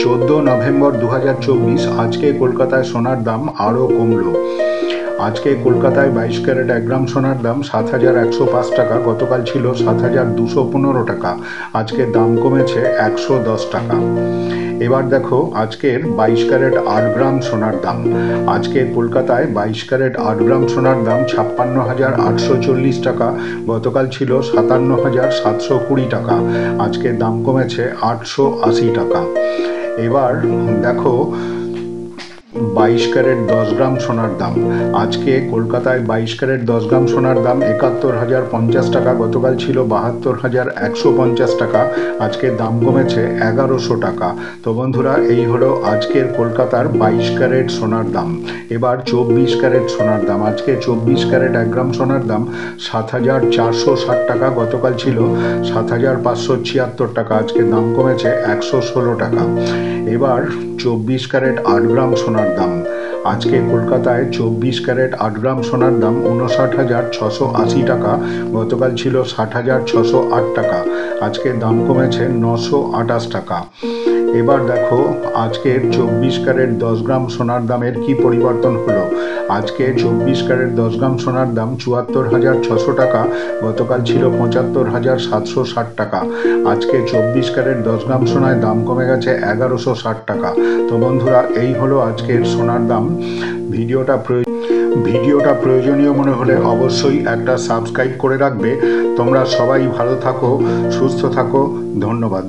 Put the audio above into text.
14 November 2024। আজকে কলকাতায় সোনার দাম আরও কমলো। আজকে কলকাতায় 22 ক্যারেট 1 গ্রাম সোনার দাম 7,105 টাকা। গতকাল ছিল 7,215 টাকা। আজকে দাম কমেছে 110 টাকা। এবার দেখো আজকের 22 ক্যারেট 8 গ্রাম সোনার দাম। আজকে কলকাতায় 22 ক্যারেট 8 গ্রাম সোনার দাম 56,840 টাকা। গতকাল ছিল 57,720 টাকা। আজকে দাম কমেছে 880 টাকা। এবার দেখো 22 ক্যারেট 10 গ্রাম সোনার দাম। আজকে কলকাতায় 22 ক্যারেট 10 গ্রাম সোনার দাম 71,050 টাকা। গতকাল ছিল 72,150 টাকা। আজকে দাম কমেছে 1100 টাকা। তো বন্ধুরা, এই হলো আজকের কলকাতার 22 ক্যারেট সোনার দাম। এবার 24 ক্যারেট সোনার দাম। আজকে 24 ক্যারেট 1 গ্রাম সোনার দাম 7,460 টাকা। গতকাল ছিল 7,576 টাকা। আজকে দাম কমেছে 116 টাকা। এবার 24 ক্যারেট 8 গ্রাম সোনার দাম। আজকে কলকাতায় 24 ক্যারেট 8 গ্রাম সোনার দাম 59,680 টাকা। গতকাল ছিল 60,608 টাকা। আজকে দাম কমেছে 928 টাকা। এবার দেখো আজকের 24 ক্যারেট 10 গ্রাম সোনার দামের কি পরিবর্তন হলো। আজকে 24 ক্যারেট 10 গ্রাম সোনার দাম 74,600 টাকা। গতকাল ছিল 75,760 টাকা। আজকে 24 ক্যারেট 10 গ্রাম সোনায় দাম কমে গেছে 1160 টাকা। তো বন্ধুরা, এই হলো আজকের সোনার দাম। ভিডিওটা প্রয়োজনীয় মনে হলে অবশ্যই একটা সাবস্ক্রাইব করে রাখবে। তোমরা সবাই ভালো থাকো, সুস্থ থাকো। ধন্যবাদ।